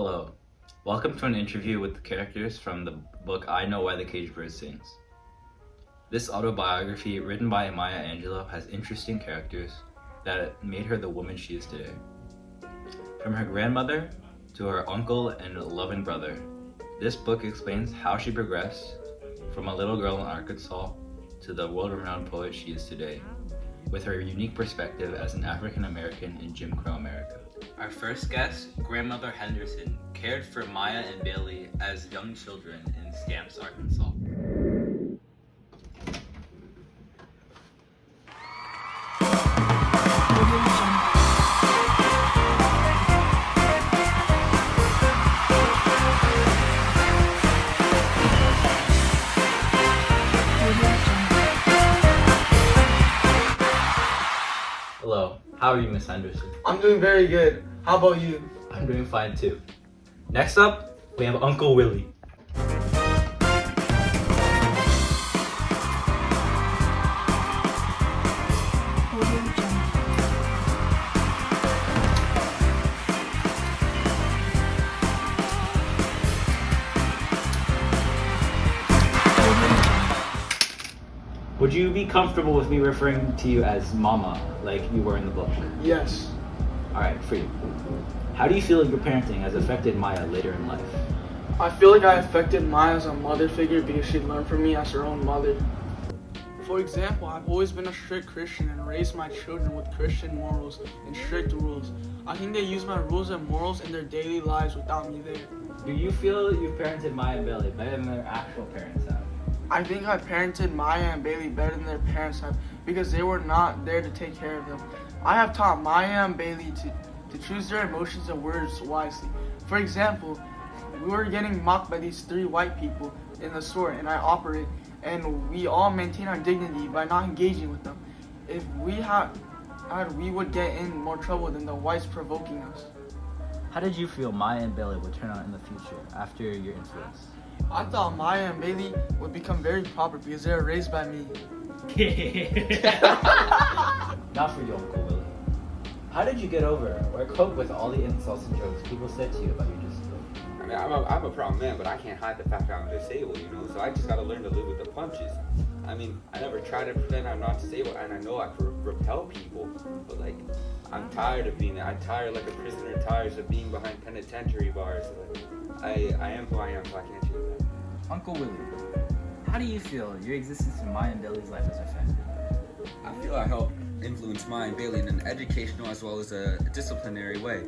Hello. Welcome to an interview with the characters from the book I Know Why the Caged Bird Sings. This autobiography, written by Maya Angelou, has interesting characters that made her the woman she is today. From her grandmother to her uncle and loving brother, this book explains how she progressed from a little girl in Arkansas to the world-renowned poet she is today, with her unique perspective as an African American in Jim Crow America. Our first guest, Grandmother Henderson, cared for Maya and Bailey as young children in Stamps, Arkansas. Hello, how are you, Miss Henderson? I'm doing very good. How about you? I'm doing fine too. Next up, we have Uncle Willie. Would you be comfortable with me referring to you as Mama, like you were in the book? Yes. Alright, for you. How do you feel like your parenting has affected Maya later in life? I feel like I affected Maya as a mother figure because she learned from me as her own mother. For example, I've always been a strict Christian and raised my children with Christian morals and strict rules. I think they use my rules and morals in their daily lives without me there. Do you feel you've parented Maya and Bailey better than their actual parents have? I think I parented Maya and Bailey better than their parents have because they were not there to take care of them. I have taught Maya and Bailey to choose their emotions and words wisely. For example, we were getting mocked by these 3 white people in the store and I operate, and we all maintain our dignity by not engaging with them. If we had, we would get in more trouble than the whites provoking us. How did you feel Maya and Bailey would turn out in the future after your influence? I thought Maya and Bailey would become very proper because they were raised by me. Not for you, Uncle Willie. How did you get over or cope with all the insults and jokes people said to you about your disability? I mean, I'm a proud man, but I can't hide the fact that I'm disabled, so I just gotta learn to live with the punches. I mean, I never try to pretend I'm not disabled, and I know I can repel people, but I'm tired of being that. I'm tired like a prisoner tires of being behind penitentiary bars. I am who I am, so I can't change that. Uncle Willie, how do you feel your existence in Maya and Bailey's life has affected? I feel I helped influence Maya and Bailey in an educational as well as a disciplinary way.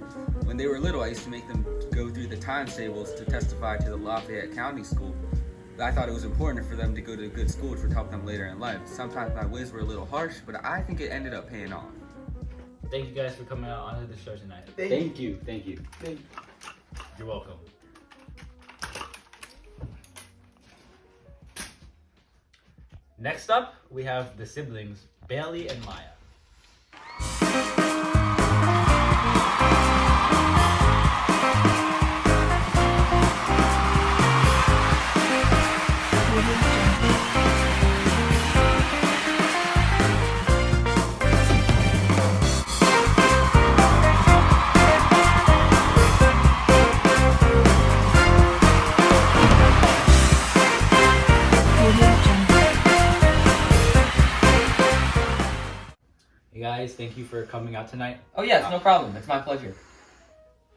When they were little, I used to make them go through the times tables to testify to the Lafayette County School. I thought it was important for them to go to a good school, which would help them later in life. Sometimes my ways were a little harsh, but I think it ended up paying off. Thank you guys for coming out onto the show tonight. Thank you. You're welcome. Next up, we have the siblings, Bailey and Maya. Hey guys, thank you for coming out tonight. Oh yes, no problem. It's my pleasure.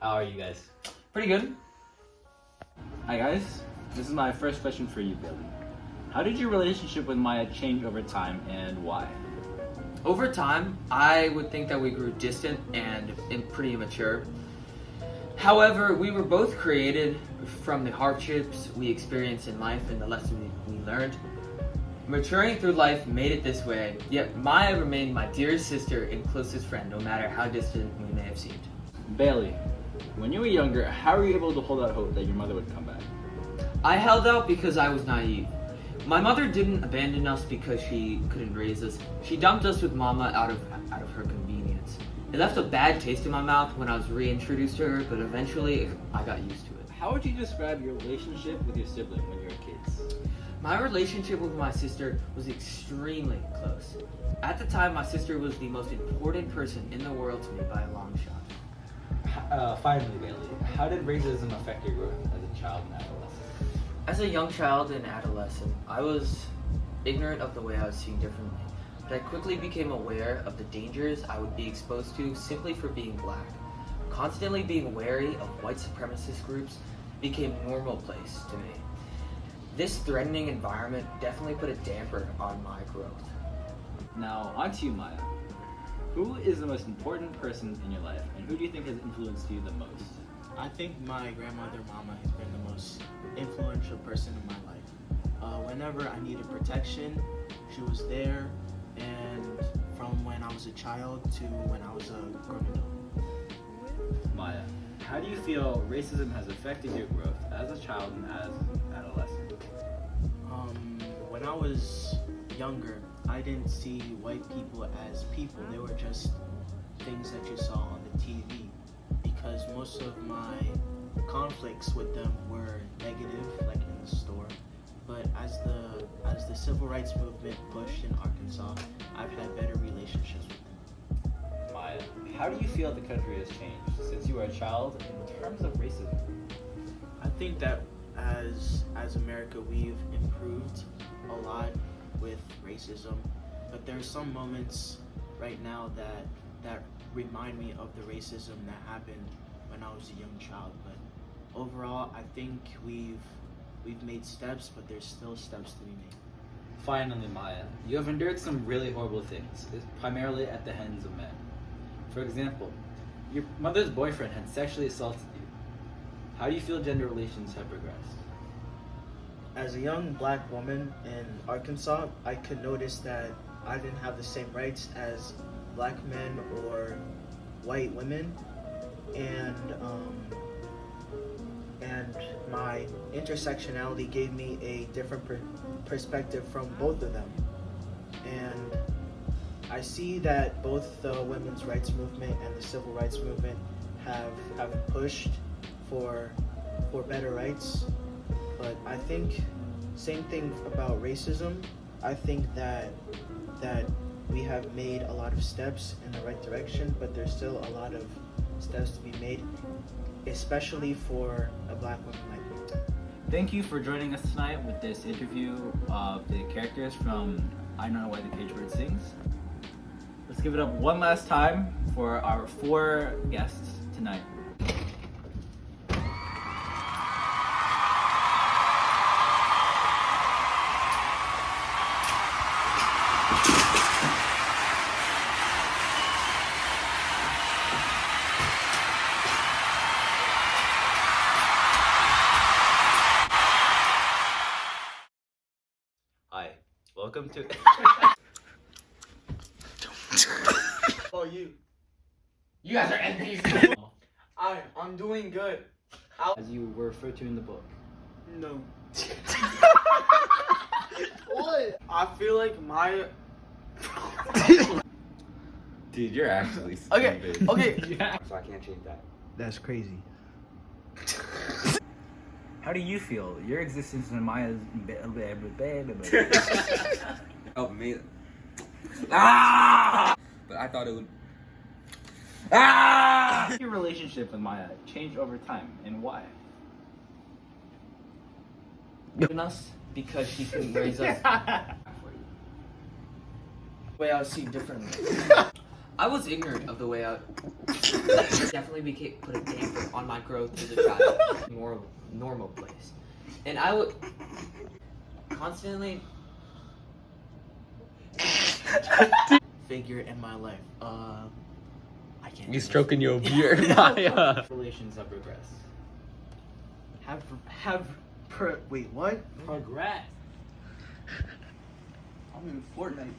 How are you guys? Pretty good. Hi guys, this is my first question for you, Bailey. How did your relationship with Maya change over time and why? Over time, I would think that we grew distant and pretty immature. However, we were both created from the hardships we experienced in life and the lessons we learned. Maturing through life made it this way, yet Maya remained my dearest sister and closest friend, no matter how distant we may have seemed. Bailey, when you were younger, how were you able to hold out hope that your mother would come back? I held out because I was naive. My mother didn't abandon us because she couldn't raise us. She dumped us with Mama out of her convenience. It left a bad taste in my mouth when I was reintroduced to her, but eventually I got used to it. How would you describe your relationship with your sibling when you were kids? My relationship with my sister was extremely close. At the time, my sister was the most important person in the world to me by a long shot. Finally, Bailey, how did racism affect your growth as a child and adolescent? As a young child and adolescent, I was ignorant of the way I was seen differently, but I quickly became aware of the dangers I would be exposed to simply for being black. Constantly being wary of white supremacist groups became normal-place to me. This threatening environment definitely put a damper on my growth. Now, on to you, Maya. Who is the most important person in your life, and who do you think has influenced you the most? I think my grandmother, Mama, has been the most influential person in my life. Whenever I needed protection, she was there, and from when I was a child to when I was a grown adult. Maya, how do you feel racism has affected your growth as a child and as an adolescent? When I was younger, I didn't see white people as people. They were just things that you saw on the TV, because most of my conflicts with them were negative, like in the store. But as the civil rights movement pushed in Arkansas, I've had better relationships with them. Maya, how do you feel the country has changed since you were a child in terms of racism? I think that as America, we've improved a lot with racism, but there are some moments right now that remind me of the racism that happened when I was a young child. But overall, I think we've made steps, but there's still steps to be made. Finally, Maya, you have endured some really horrible things, primarily at the hands of men. For example, your mother's boyfriend had sexually assaulted you. How do you feel gender relations have progressed? As a young black woman in Arkansas, I could notice that I didn't have the same rights as black men or white women, and my intersectionality gave me a different perspective from both of them. And I see that both the women's rights movement and the civil rights movement have pushed for better rights. But I think same thing about racism. I think that we have made a lot of steps in the right direction, but there's still a lot of steps to be made, especially for a black woman like me. Thank you for joining us tonight with this interview of the characters from I Know Why the Caged Bird Sings. Let's give it up one last time for our 4 guests tonight. Hi, welcome to... Oh, you. You guys are NPCs. I'm doing good. As you were referred to in the book. No. What? I feel like my... Dude, you're actually Okay, stupid. okay. Yeah. So I can't change that. That's crazy. How do you feel? Your existence in Maya's... Help me. Ah! But I thought it would. Ah! Your relationship with Maya changed over time, and why? In us because she couldn't raise us. The way I was seen differently. I was ignorant of the way I definitely put a damper on my growth as a child. Normal place, and I would constantly Figure in my life. I can't. You stroking your beard, Maya. Relations have progressed. Wait, what? Progress. I'm in Fortnite.